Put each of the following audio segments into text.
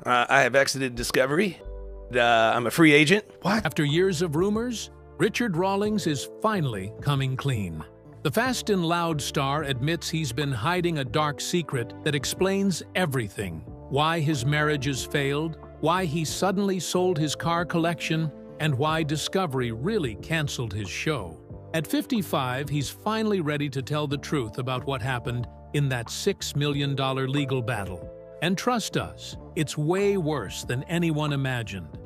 I have exited Discovery. I'm a free agent. What? After years of rumors, Richard Rawlings is finally coming clean. The Fast and Loud star admits he's been hiding a dark secret that explains everything. Why his marriages failed, why he suddenly sold his car collection, and why Discovery really canceled his show. At 55, he's finally ready to tell the truth about what happened in that $6 million legal battle. And trust us, it's way worse than anyone imagined.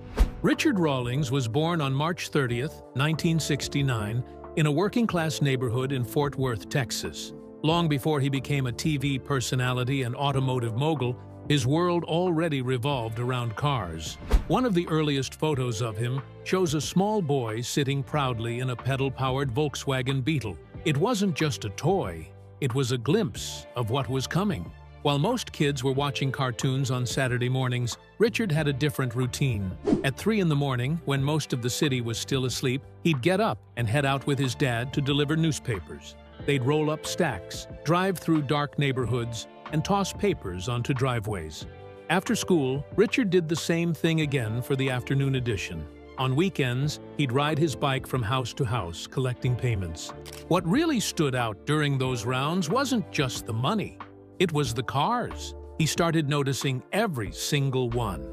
Richard Rawlings was born on March 30th, 1969, in a working-class neighborhood in Fort Worth, Texas. Long before he became a TV personality and automotive mogul, his world already revolved around cars. One of the earliest photos of him shows a small boy sitting proudly in a pedal-powered Volkswagen Beetle. It wasn't just a toy, it was a glimpse of what was coming. While most kids were watching cartoons on Saturday mornings, Richard had a different routine. At 3 in the morning, when most of the city was still asleep, he'd get up and head out with his dad to deliver newspapers. They'd roll up stacks, drive through dark neighborhoods, and toss papers onto driveways. After school, Richard did the same thing again for the afternoon edition. On weekends, he'd ride his bike from house to house, collecting payments. What really stood out during those rounds wasn't just the money. It was the cars. He started noticing every single one.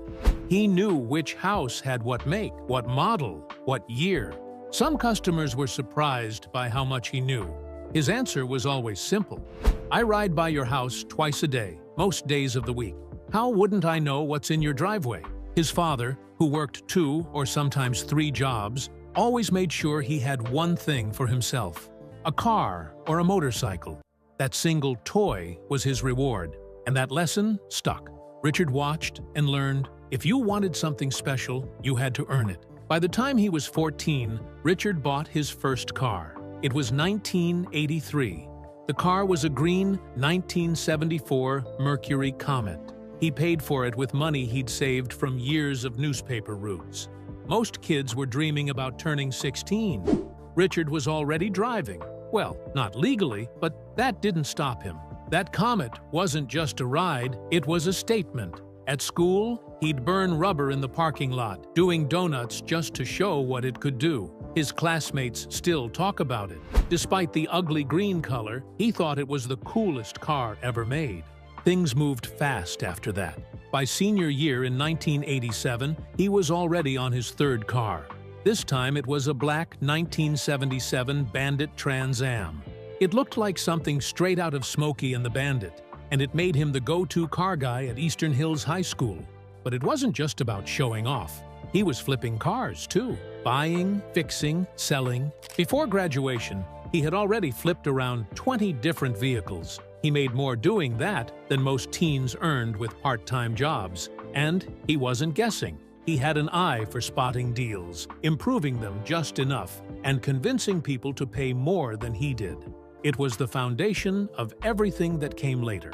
He knew which house had what make, what model, what year. Some customers were surprised by how much he knew. His answer was always simple. I ride by your house twice a day, most days of the week. How wouldn't I know what's in your driveway? His father, who worked 2 or sometimes 3 jobs, always made sure he had one thing for himself: a car or a motorcycle. That single toy was his reward, and that lesson stuck. Richard watched and learned, if you wanted something special, you had to earn it. By the time he was 14, Richard bought his first car. It was 1983. The car was a green 1974 Mercury Comet. He paid for it with money he'd saved from years of newspaper routes. Most kids were dreaming about turning 16. Richard was already driving. Well, not legally, but that didn't stop him. That Comet wasn't just a ride, it was a statement. At school, he'd burn rubber in the parking lot, doing donuts just to show what it could do. His classmates still talk about it. Despite the ugly green color, he thought it was the coolest car ever made. Things moved fast after that. By senior year in 1987, he was already on his 3rd car. This time it was a black 1977 Bandit Trans Am. It looked like something straight out of Smokey and the Bandit, and it made him the go-to car guy at Eastern Hills High School. But it wasn't just about showing off. He was flipping cars, too. Buying, fixing, selling. Before graduation, he had already flipped around 20 different vehicles. He made more doing that than most teens earned with part-time jobs. And he wasn't guessing. He had an eye for spotting deals, improving them just enough, and convincing people to pay more than he did. It was the foundation of everything that came later.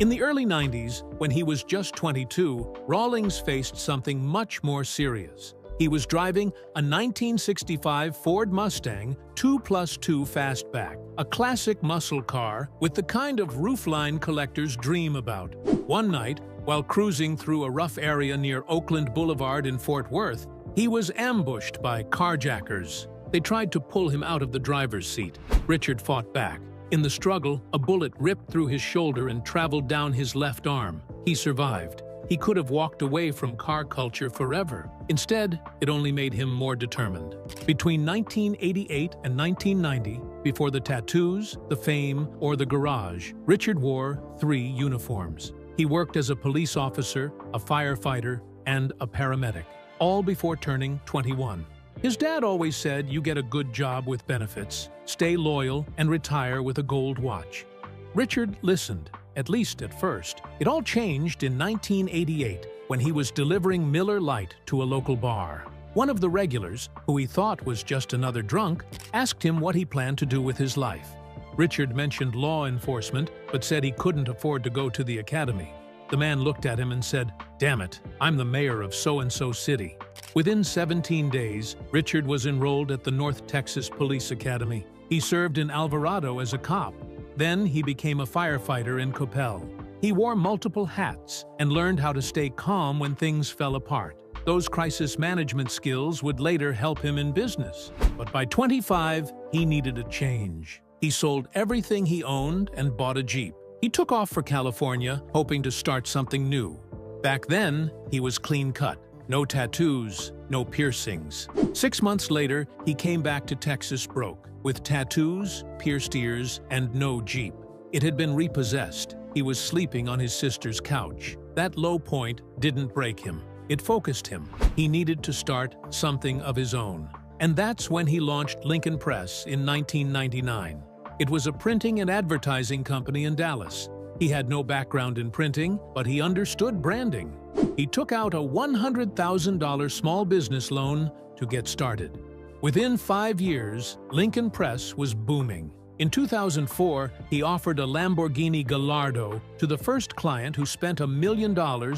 In the early 90s, when he was just 22, Rawlings faced something much more serious. He was driving a 1965 Ford Mustang 2+2 Fastback, a classic muscle car with the kind of roofline collectors dream about. One night, while cruising through a rough area near Oakland Boulevard in Fort Worth, he was ambushed by carjackers. They tried to pull him out of the driver's seat. Richard fought back. In the struggle, a bullet ripped through his shoulder and traveled down his left arm. He survived. He could have walked away from car culture forever. Instead, it only made him more determined. Between 1988 and 1990, before the tattoos, the fame, or the garage, Richard wore 3 uniforms. He worked as a police officer, a firefighter, and a paramedic, all before turning 21. His dad always said you get a good job with benefits, stay loyal, and retire with a gold watch. Richard listened, at least at first. It all changed in 1988 when he was delivering Miller Lite to a local bar. One of the regulars, who he thought was just another drunk, asked him what he planned to do with his life. Richard mentioned law enforcement, but said he couldn't afford to go to the academy. The man looked at him and said, "Damn it, I'm the mayor of so-and-so city." Within 17 days, Richard was enrolled at the North Texas Police Academy. He served in Alvarado as a cop. Then he became a firefighter in Coppell. He wore multiple hats and learned how to stay calm when things fell apart. Those crisis management skills would later help him in business. But by 25, he needed a change. He sold everything he owned and bought a Jeep. He took off for California, hoping to start something new. Back then, he was clean-cut. No tattoos, no piercings. 6 months later, he came back to Texas broke, with tattoos, pierced ears, and no Jeep. It had been repossessed. He was sleeping on his sister's couch. That low point didn't break him. It focused him. He needed to start something of his own. And that's when he launched Lincoln Press in 1999. It was a printing and advertising company in Dallas. He had no background in printing, but he understood branding. He took out a $100,000 small business loan to get started. Within 5 years, Lincoln Press was booming. In 2004, he offered a Lamborghini Gallardo to the first client who spent $1 million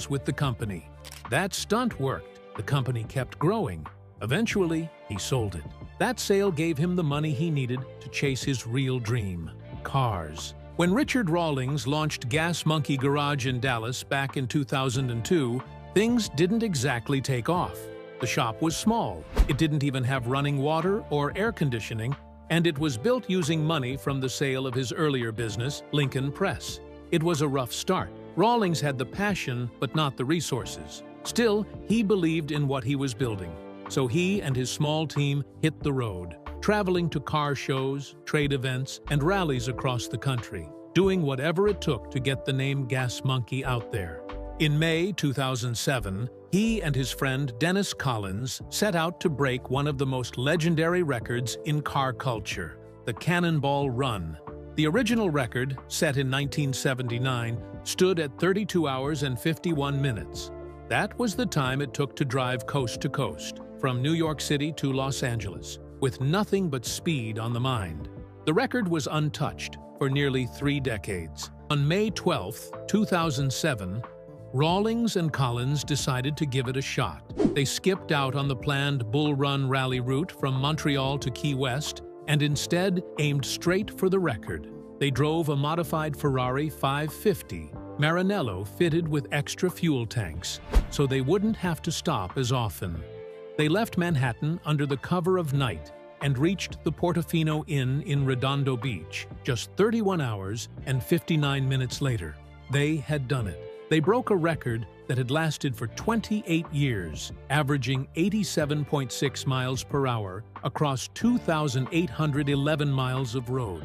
with the company. That stunt worked. The company kept growing. Eventually, he sold it. That sale gave him the money he needed to chase his real dream: cars. When Richard Rawlings launched Gas Monkey Garage in Dallas back in 2002, things didn't exactly take off. The shop was small. It didn't even have running water or air conditioning, and it was built using money from the sale of his earlier business, Lincoln Press. It was a rough start. Rawlings had the passion, but not the resources. Still, he believed in what he was building. So he and his small team hit the road, traveling to car shows, trade events, and rallies across the country, doing whatever it took to get the name Gas Monkey out there. In May 2007, he and his friend Dennis Collins set out to break one of the most legendary records in car culture, the Cannonball Run. The original record, set in 1979, stood at 32 hours and 51 minutes. That was the time it took to drive coast to coast, from New York City to Los Angeles, with nothing but speed on the mind. The record was untouched for nearly 3 decades. On May 12, 2007, Rawlings and Collins decided to give it a shot. They skipped out on the planned Bull Run rally route from Montreal to Key West and instead aimed straight for the record. They drove a modified Ferrari 550 Maranello fitted with extra fuel tanks, so they wouldn't have to stop as often. They left Manhattan under the cover of night and reached the Portofino Inn in Redondo Beach just 31 hours and 59 minutes later. They had done it. They broke a record that had lasted for 28 years, averaging 87.6 miles per hour across 2,811 miles of road.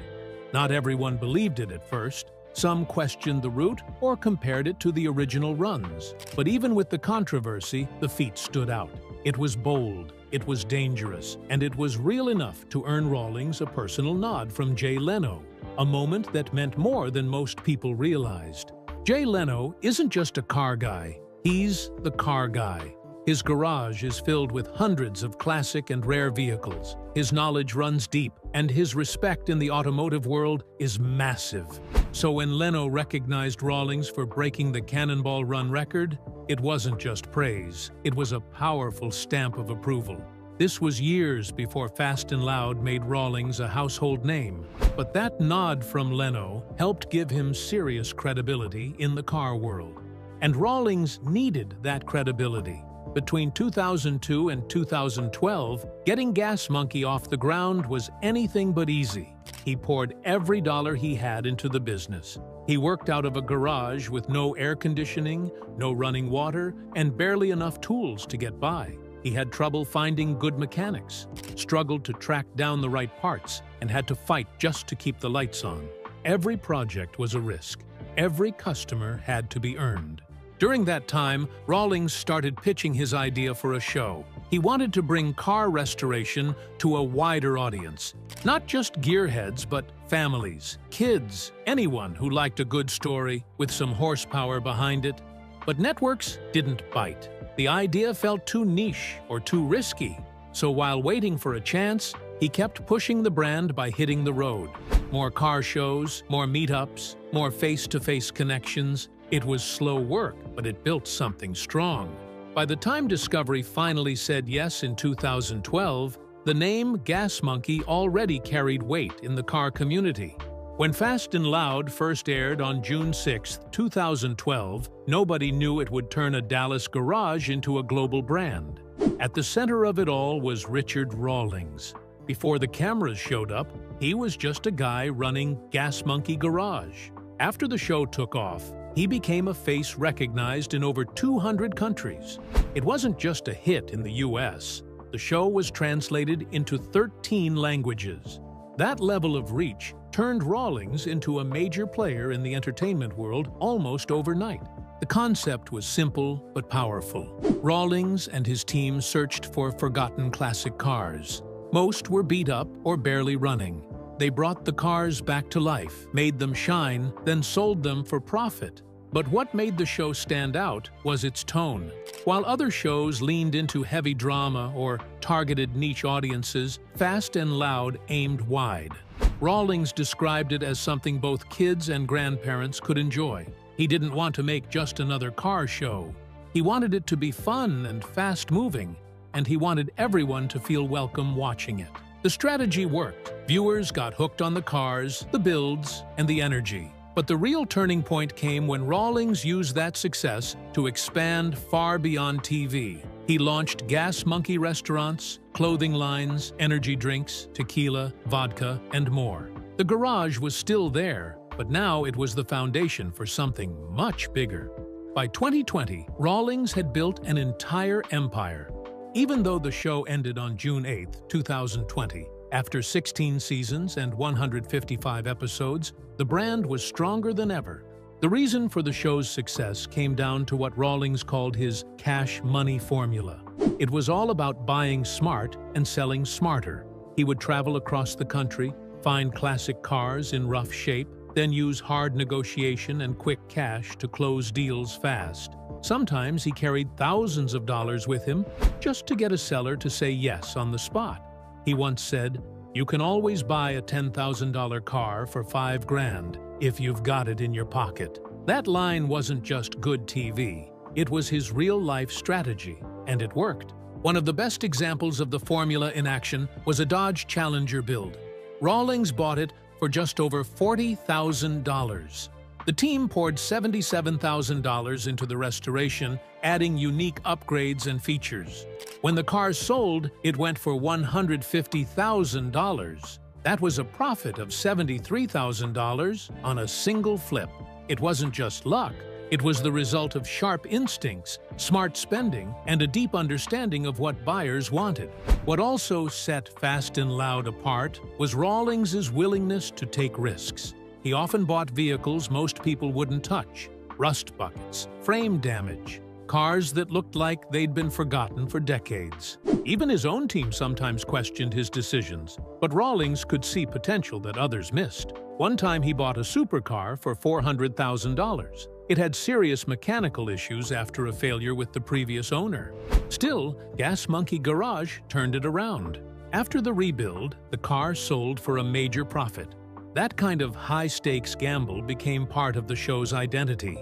Not everyone believed it at first. Some questioned the route or compared it to the original runs. But even with the controversy, the feat stood out. It was bold, it was dangerous, and it was real enough to earn Rawlings a personal nod from Jay Leno, a moment that meant more than most people realized. Jay Leno isn't just a car guy, he's the car guy. His garage is filled with hundreds of classic and rare vehicles. His knowledge runs deep, and his respect in the automotive world is massive. So when Leno recognized Rawlings for breaking the Cannonball Run record, it wasn't just praise, it was a powerful stamp of approval. This was years before Fast and Loud made Rawlings a household name, but that nod from Leno helped give him serious credibility in the car world. And Rawlings needed that credibility. Between 2002 and 2012, getting Gas Monkey off the ground was anything but easy. He poured every dollar he had into the business. He worked out of a garage with no air conditioning, no running water, and barely enough tools to get by. He had trouble finding good mechanics, struggled to track down the right parts, and had to fight just to keep the lights on. Every project was a risk. Every customer had to be earned. During that time, Rawlings started pitching his idea for a show. He wanted to bring car restoration to a wider audience. Not just gearheads, but families, kids, anyone who liked a good story with some horsepower behind it. But networks didn't bite. The idea felt too niche or too risky. So while waiting for a chance, he kept pushing the brand by hitting the road. More car shows, more meetups, more face-to-face connections. It was slow work, but it built something strong. By the time Discovery finally said yes in 2012, the name Gas Monkey already carried weight in the car community. When Fast and Loud first aired on June 6, 2012, nobody knew it would turn a Dallas garage into a global brand. At the center of it all was Richard Rawlings. Before the cameras showed up, he was just a guy running Gas Monkey Garage. After the show took off, he became a face recognized in over 200 countries. It wasn't just a hit in the US. The show was translated into 13 languages. That level of reach turned Rawlings into a major player in the entertainment world almost overnight. The concept was simple but powerful. Rawlings and his team searched for forgotten classic cars. Most were beat up or barely running. They brought the cars back to life, made them shine, then sold them for profit. But what made the show stand out was its tone. While other shows leaned into heavy drama or targeted niche audiences, Fast and Loud aimed wide. Rawlings described it as something both kids and grandparents could enjoy. He didn't want to make just another car show. He wanted it to be fun and fast-moving, and he wanted everyone to feel welcome watching it. The strategy worked. Viewers got hooked on the cars, the builds, and the energy. But the real turning point came when Rawlings used that success to expand far beyond TV. He launched Gas Monkey restaurants, clothing lines, energy drinks, tequila, vodka, and more. The garage was still there, but now it was the foundation for something much bigger. By 2020, Rawlings had built an entire empire. Even though the show ended on June 8, 2020, after 16 seasons and 155 episodes, the brand was stronger than ever. The reason for the show's success came down to what Rawlings called his cash money formula. It was all about buying smart and selling smarter. He would travel across the country, find classic cars in rough shape, then use hard negotiation and quick cash to close deals fast. Sometimes he carried thousands of dollars with him just to get a seller to say yes on the spot. He once said, "You can always buy a $10,000 car for $5,000 if you've got it in your pocket." That line wasn't just good TV. It was his real-life strategy, and it worked. One of the best examples of the formula in action was a Dodge Challenger build. Rawlings bought it for just over $40,000. The team poured $77,000 into the restoration, adding unique upgrades and features. When the car sold, it went for $150,000. That was a profit of $73,000 on a single flip. It wasn't just luck. It was the result of sharp instincts, smart spending, and a deep understanding of what buyers wanted. What also set Fast and Loud apart was Rawlings' willingness to take risks. He often bought vehicles most people wouldn't touch: rust buckets, frame damage, cars that looked like they'd been forgotten for decades. Even his own team sometimes questioned his decisions, but Rawlings could see potential that others missed. One time he bought a supercar for $400,000. It had serious mechanical issues after a failure with the previous owner. Still, Gas Monkey Garage turned it around. After the rebuild, the car sold for a major profit. That kind of high-stakes gamble became part of the show's identity.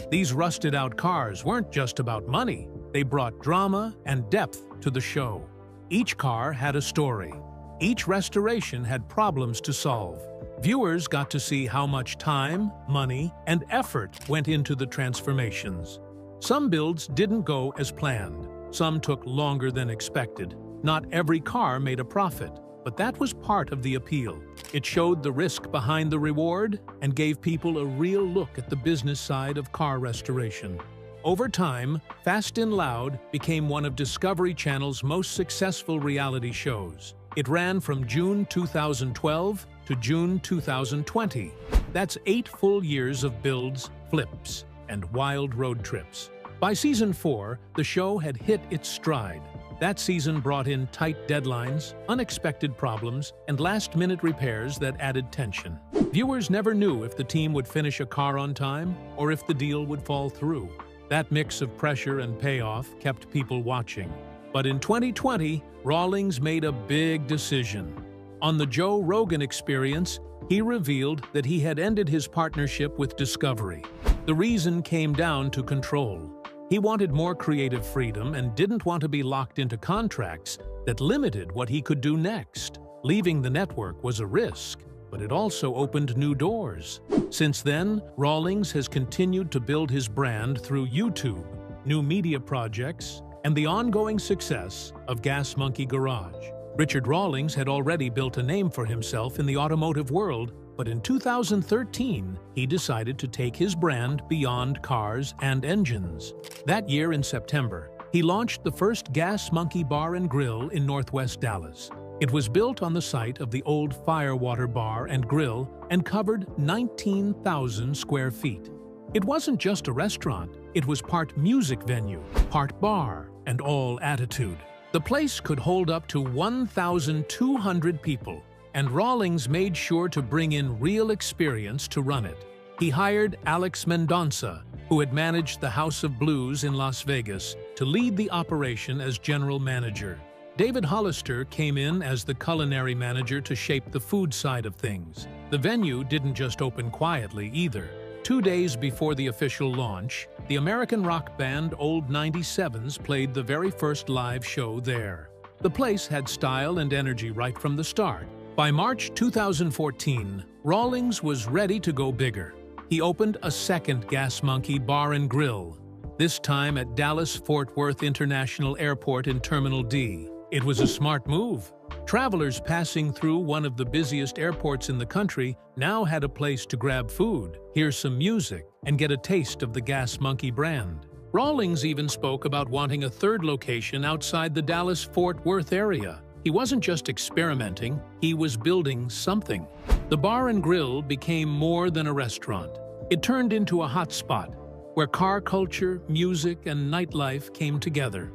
These rusted-out cars weren't just about money. They brought drama and depth to the show. Each car had a story. Each restoration had problems to solve. Viewers got to see how much time, money, and effort went into the transformations. Some builds didn't go as planned. Some took longer than expected. Not every car made a profit. But that was part of the appeal. It showed the risk behind the reward and gave people a real look at the business side of car restoration. Over time, Fast and Loud became one of Discovery Channel's most successful reality shows. It ran from June 2012 to June 2020. That's 8 full years of builds, flips, and wild road trips. By season 4, the show had hit its stride. That season brought in tight deadlines, unexpected problems, and last-minute repairs that added tension. Viewers never knew if the team would finish a car on time or if the deal would fall through. That mix of pressure and payoff kept people watching. But in 2020, Rawlings made a big decision. On the Joe Rogan Experience, he revealed that he had ended his partnership with Discovery. The reason came down to control. He wanted more creative freedom and didn't want to be locked into contracts that limited what he could do next. Leaving the network was a risk, but it also opened new doors. Since then, Rawlings has continued to build his brand through YouTube, new media projects, and the ongoing success of Gas Monkey Garage. Richard Rawlings had already built a name for himself in the automotive world, but in 2013, he decided to take his brand beyond cars and engines. That year in September, he launched the first Gas Monkey Bar and Grill in Northwest Dallas. It was built on the site of the old Firewater Bar and Grill and covered 19,000 square feet. It wasn't just a restaurant, it was part music venue, part bar, and all attitude. The place could hold up to 1,200 people, and Rawlings made sure to bring in real experience to run it. He hired Alex Mendonça, who had managed the House of Blues in Las Vegas, to lead the operation as general manager. David Hollister came in as the culinary manager to shape the food side of things. The venue didn't just open quietly either. 2 days before the official launch, the American rock band Old 97s played the very first live show there. The place had style and energy right from the start. By March 2014, Rawlings was ready to go bigger. He opened a second Gas Monkey Bar and Grill, this time at Dallas-Fort Worth International Airport in Terminal D. It was a smart move. Travelers passing through one of the busiest airports in the country now had a place to grab food, hear some music, and get a taste of the Gas Monkey brand. Rawlings even spoke about wanting a third location outside the Dallas-Fort Worth area. He wasn't just experimenting, he was building something. The Bar and Grill became more than a restaurant. It turned into a hotspot where car culture, music, and nightlife came together.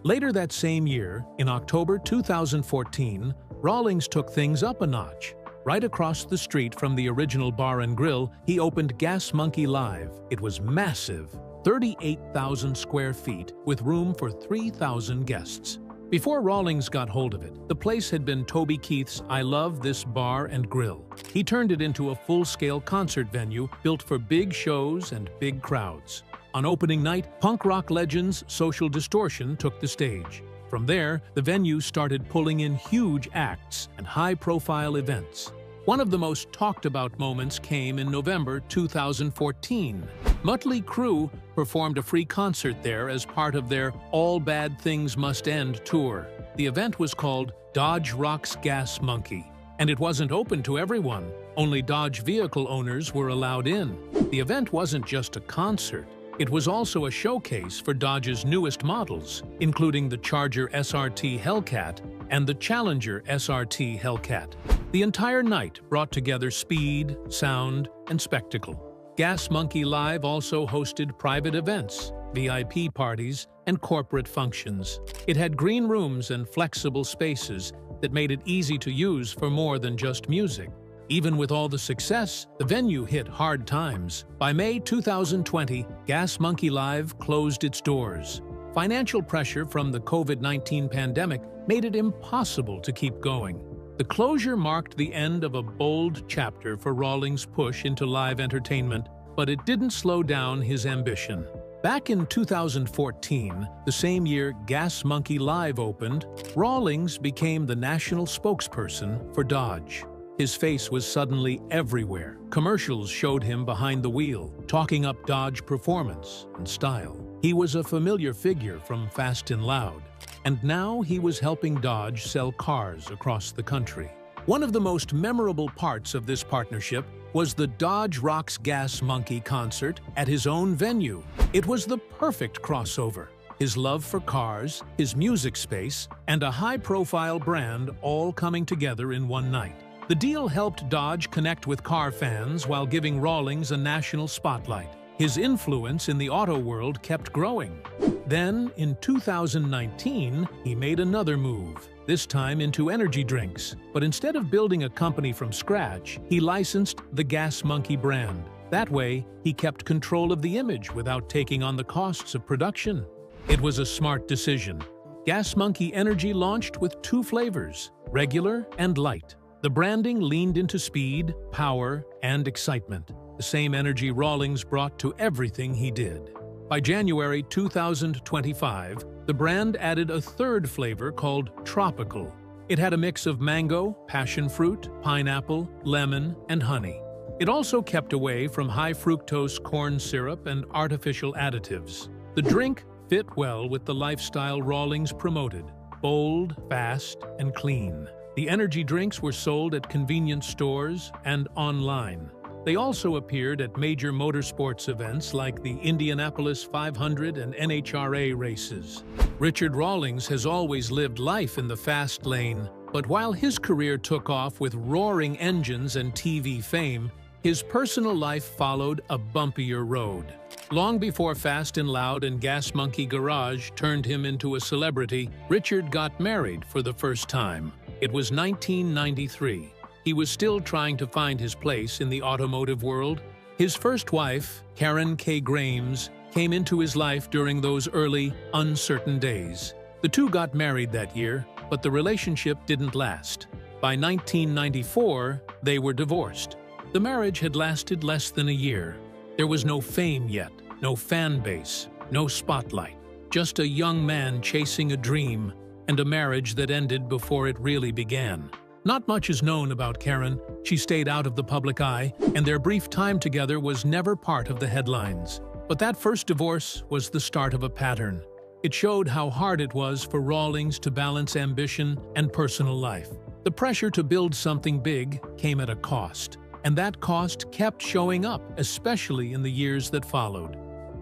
Later that same year, in October 2014, Rawlings took things up a notch. Right across the street from the original Bar and Grill, he opened Gas Monkey Live. It was massive, 38,000 square feet, with room for 3,000 guests. Before Rawlings got hold of it, the place had been Toby Keith's I Love This Bar and Grill. He turned it into a full-scale concert venue built for big shows and big crowds. On opening night, punk rock legends Social Distortion took the stage. From there, the venue started pulling in huge acts and high-profile events. One of the most talked-about moments came in November 2014. Mötley Crüe performed a free concert there as part of their All Bad Things Must End tour. The event was called Dodge Rocks Gas Monkey, and it wasn't open to everyone. Only Dodge vehicle owners were allowed in. The event wasn't just a concert. It was also a showcase for Dodge's newest models, including the Charger SRT Hellcat and the Challenger SRT Hellcat. The entire night brought together speed, sound, and spectacle. Gas Monkey Live also hosted private events, VIP parties, and corporate functions. It had green rooms and flexible spaces that made it easy to use for more than just music. Even with all the success, the venue hit hard times. By May 2020, Gas Monkey Live closed its doors. Financial pressure from the COVID-19 pandemic made it impossible to keep going. The closure marked the end of a bold chapter for Rawlings' push into live entertainment, but it didn't slow down his ambition. Back in 2014, the same year Gas Monkey Live opened, Rawlings became the national spokesperson for Dodge. His face was suddenly everywhere. Commercials showed him behind the wheel, talking up Dodge performance and style. He was a familiar figure from Fast and Loud, and now he was helping Dodge sell cars across the country. One of the most memorable parts of this partnership was the Dodge Rocks Gas Monkey concert at his own venue. It was the perfect crossover. His love for cars, his music space, and a high-profile brand all coming together in one night. The deal helped Dodge connect with car fans while giving Rawlings a national spotlight. His influence in the auto world kept growing. Then, in 2019, he made another move, this time into energy drinks. But instead of building a company from scratch, he licensed the Gas Monkey brand. That way, he kept control of the image without taking on the costs of production. It was a smart decision. Gas Monkey Energy launched with 2 flavors, regular and light. The branding leaned into speed, power, and excitement, the same energy Rawlings brought to everything he did. By January 2025, the brand added a 3rd flavor called Tropical. It had a mix of mango, passion fruit, pineapple, lemon, and honey. It also kept away from high-fructose corn syrup and artificial additives. The drink fit well with the lifestyle Rawlings promoted: bold, fast, and clean. The energy drinks were sold at convenience stores and online. They also appeared at major motorsports events like the Indianapolis 500 and NHRA races. Richard Rawlings has always lived life in the fast lane, but while his career took off with roaring engines and TV fame, his personal life followed a bumpier road. Long before Fast and Loud and Gas Monkey Garage turned him into a celebrity, Richard got married for the first time. It was 1993. He was still trying to find his place in the automotive world. His first wife, Karen K. Grames, came into his life during those early, uncertain days. The two got married that year, but the relationship didn't last. By 1994, they were divorced. The marriage had lasted less than a year. There was no fame yet, no fan base, no spotlight. Just a young man chasing a dream, and a marriage that ended before it really began. Not much is known about Karen. She stayed out of the public eye, and their brief time together was never part of the headlines. But that first divorce was the start of a pattern. It showed how hard it was for Rawlings to balance ambition and personal life. The pressure to build something big came at a cost, and that cost kept showing up, especially in the years that followed.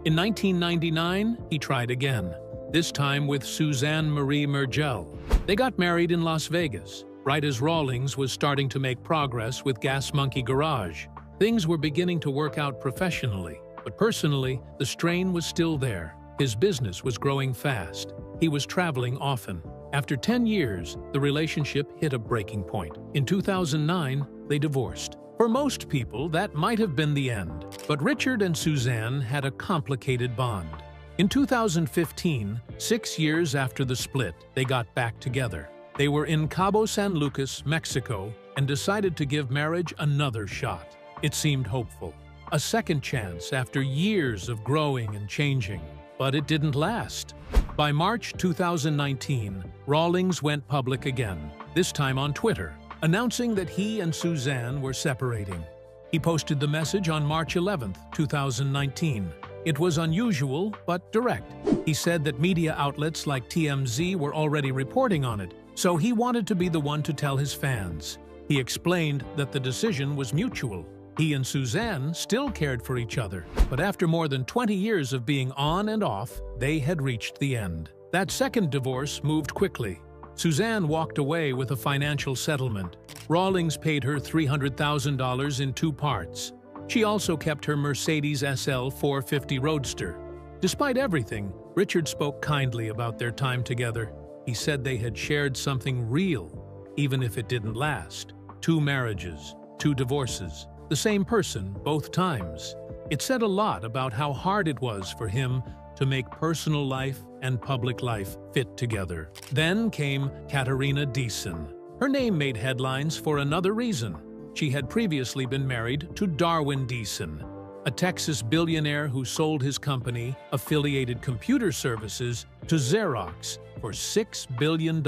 In 1999, he tried again, this time with Suzanne Marie Mergel. They got married in Las Vegas, right as Rawlings was starting to make progress with Gas Monkey Garage. Things were beginning to work out professionally, but personally, the strain was still there. His business was growing fast. He was traveling often. After 10 years, the relationship hit a breaking point. In 2009, they divorced. For most people, that might have been the end. But Richard and Suzanne had a complicated bond. In 2015, 6 years after the split, they got back together. They were in Cabo San Lucas, Mexico, and decided to give marriage another shot. It seemed hopeful. A second chance after years of growing and changing. But it didn't last. By March 2019, Rawlings went public again, this time on Twitter, announcing that he and Suzanne were separating. He posted the message on March 11, 2019. It was unusual, but direct. He said that media outlets like TMZ were already reporting on it, so he wanted to be the one to tell his fans. He explained that the decision was mutual. He and Suzanne still cared for each other, but after more than 20 years of being on and off, they had reached the end. That second divorce moved quickly. Suzanne walked away with a financial settlement. Rawlings paid her $300,000 in 2 parts. She also kept her Mercedes SL 450 Roadster. Despite everything, Richard spoke kindly about their time together. He said they had shared something real, even if it didn't last. 2 marriages, 2 divorces, the same person both times. It said a lot about how hard it was for him to make personal life and public life fit together. Then came Katerina Deason. Her name made headlines for another reason. She had previously been married to Darwin Deason, a Texas billionaire who sold his company, Affiliated Computer Services, to Xerox for $6 billion.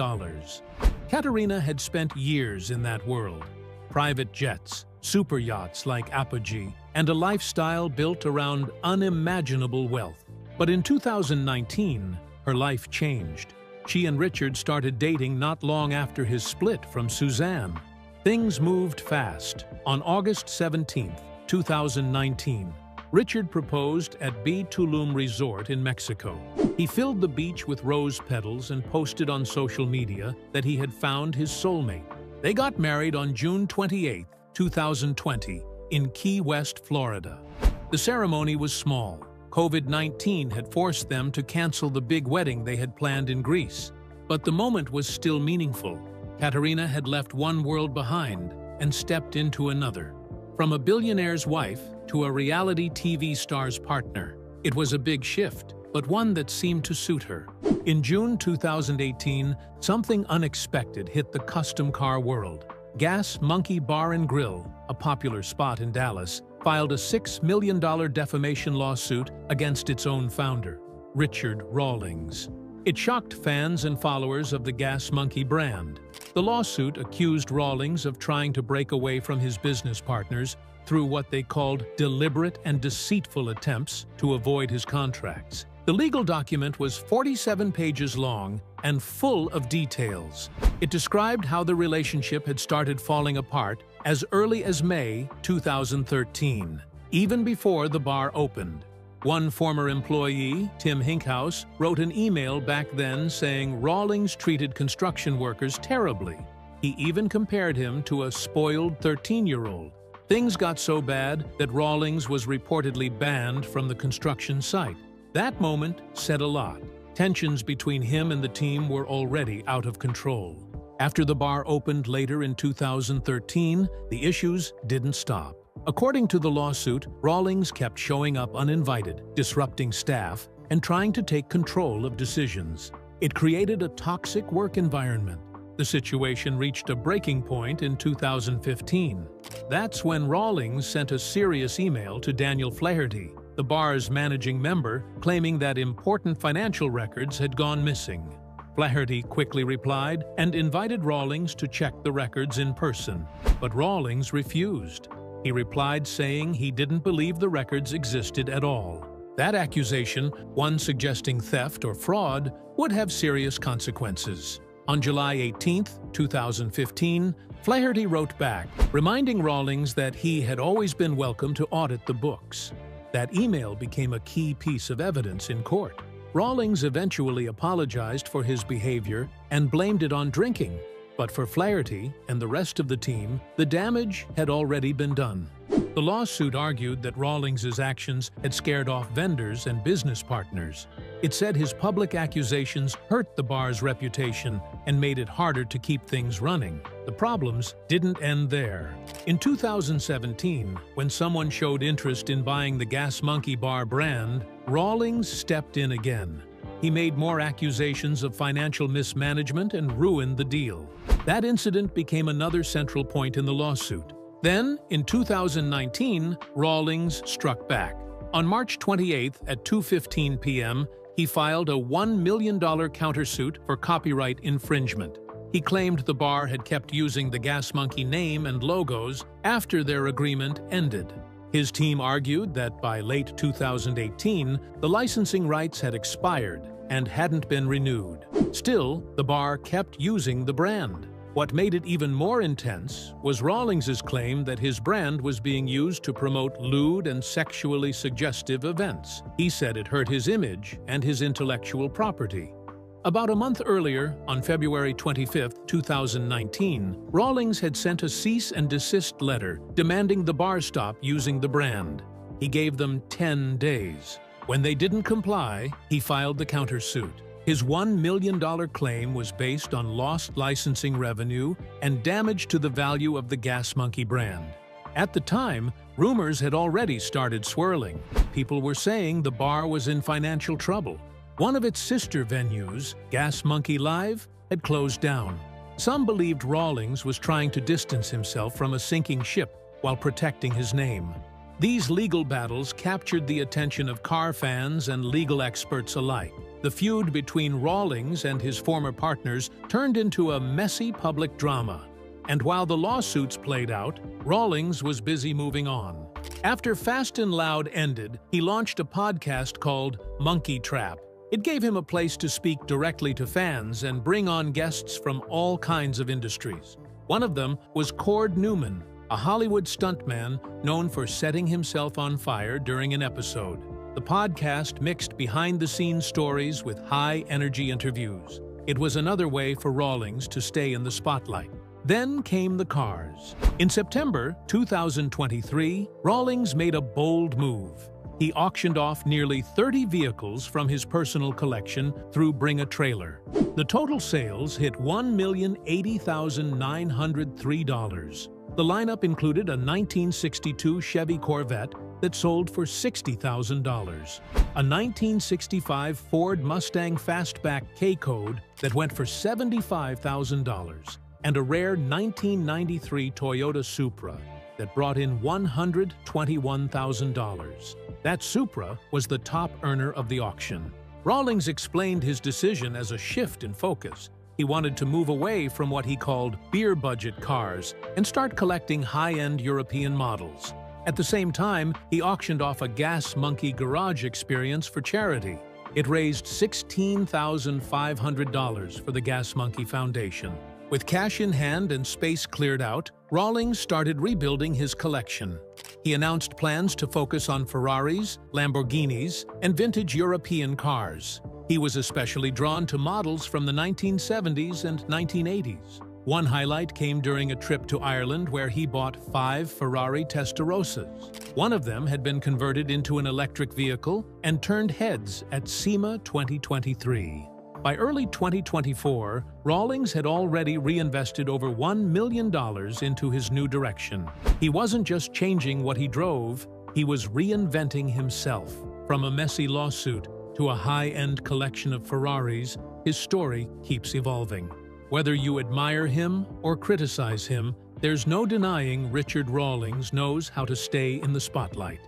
Katerina had spent years in that world. Private jets, super yachts like Apogee, and a lifestyle built around unimaginable wealth. But in 2019, her life changed. She and Richard started dating not long after his split from Suzanne. Things moved fast. On August 17, 2019, Richard proposed at B. Tulum Resort in Mexico. He filled the beach with rose petals and posted on social media that he had found his soulmate. They got married on June 28, 2020, in Key West, Florida. The ceremony was small. COVID-19 had forced them to cancel the big wedding they had planned in Greece. But the moment was still meaningful. Katerina had left one world behind and stepped into another. From a billionaire's wife to a reality TV star's partner, it was a big shift, but one that seemed to suit her. In June 2018, something unexpected hit the custom car world. Gas Monkey Bar and Grill, a popular spot in Dallas, filed a $6 million defamation lawsuit against its own founder, Richard Rawlings. It shocked fans and followers of the Gas Monkey brand. The lawsuit accused Rawlings of trying to break away from his business partners through what they called deliberate and deceitful attempts to avoid his contracts. The legal document was 47 pages long and full of details. It described how the relationship had started falling apart as early as May 2013, even before the bar opened. One former employee, Tim Hinkhouse, wrote an email back then saying Rawlings treated construction workers terribly. He even compared him to a spoiled 13-year-old. Things got so bad that Rawlings was reportedly banned from the construction site. That moment said a lot. Tensions between him and the team were already out of control. After the bar opened later in 2013, the issues didn't stop. According to the lawsuit, Rawlings kept showing up uninvited, disrupting staff, and trying to take control of decisions. It created a toxic work environment. The situation reached a breaking point in 2015. That's when Rawlings sent a serious email to Daniel Flaherty, the bar's managing member, claiming that important financial records had gone missing. Flaherty quickly replied and invited Rawlings to check the records in person, but Rawlings refused. He replied saying he didn't believe the records existed at all. That accusation, one suggesting theft or fraud, would have serious consequences. On July 18, 2015, Flaherty wrote back, reminding Rawlings that he had always been welcome to audit the books. That email became a key piece of evidence in court. Rawlings eventually apologized for his behavior and blamed it on drinking. But for Flaherty and the rest of the team, the damage had already been done. The lawsuit argued that Rawlings' actions had scared off vendors and business partners. It said his public accusations hurt the bar's reputation and made it harder to keep things running. The problems didn't end there. In 2017, when someone showed interest in buying the Gas Monkey Bar brand, Rawlings stepped in again. He made more accusations of financial mismanagement and ruined the deal. That incident became another central point in the lawsuit. Then, in 2019, Rawlings struck back. On March 28 at 2:15 p.m., he filed a $1 million countersuit for copyright infringement. He claimed the bar had kept using the Gas Monkey name and logos after their agreement ended. His team argued that by late 2018, the licensing rights had expired and hadn't been renewed. Still, the bar kept using the brand. What made it even more intense was Rawlings' claim that his brand was being used to promote lewd and sexually suggestive events. He said it hurt his image and his intellectual property. About a month earlier, on February 25, 2019, Rawlings had sent a cease and desist letter demanding the bar stop using the brand. He gave them 10 days. When they didn't comply, he filed the countersuit. His $1 million claim was based on lost licensing revenue and damage to the value of the Gas Monkey brand. At the time, rumors had already started swirling. People were saying the bar was in financial trouble. One of its sister venues, Gas Monkey Live, had closed down. Some believed Rawlings was trying to distance himself from a sinking ship while protecting his name. These legal battles captured the attention of car fans and legal experts alike. The feud between Rawlings and his former partners turned into a messy public drama. And while the lawsuits played out, Rawlings was busy moving on. After Fast and Loud ended, he launched a podcast called Monkey Trap. It gave him a place to speak directly to fans and bring on guests from all kinds of industries. One of them was Cord Newman, a Hollywood stuntman known for setting himself on fire during an episode. The podcast mixed behind-the-scenes stories with high-energy interviews. It was another way for Rawlings to stay in the spotlight. Then came the cars. In September 2023, Rawlings made a bold move. He auctioned off nearly 30 vehicles from his personal collection through Bring a Trailer. The total sales hit $1,080,903. The lineup included a 1962 Chevy Corvette that sold for $60,000, a 1965 Ford Mustang Fastback K-Code that went for $75,000, and a rare 1993 Toyota Supra that brought in $121,000. That Supra was the top earner of the auction. Rawlings explained his decision as a shift in focus. He wanted to move away from what he called beer budget cars and start collecting high-end European models. At the same time, he auctioned off a gas monkey garage experience for charity. It raised $16,500 for the Gas Monkey Foundation. With cash in hand and space cleared out, Rawlings started rebuilding his collection. He announced plans to focus on Ferraris, Lamborghinis, and vintage European cars. He was especially drawn to models from the 1970s and 1980s. One highlight came during a trip to Ireland where he bought 5 Ferrari Testarossas. One of them had been converted into an electric vehicle and turned heads at SEMA 2023. By early 2024, Rawlings had already reinvested over $1 million into his new direction. He wasn't just changing what he drove, he was reinventing himself. From a messy lawsuit to a high-end collection of Ferraris, his story keeps evolving. Whether you admire him or criticize him, there's no denying Richard Rawlings knows how to stay in the spotlight.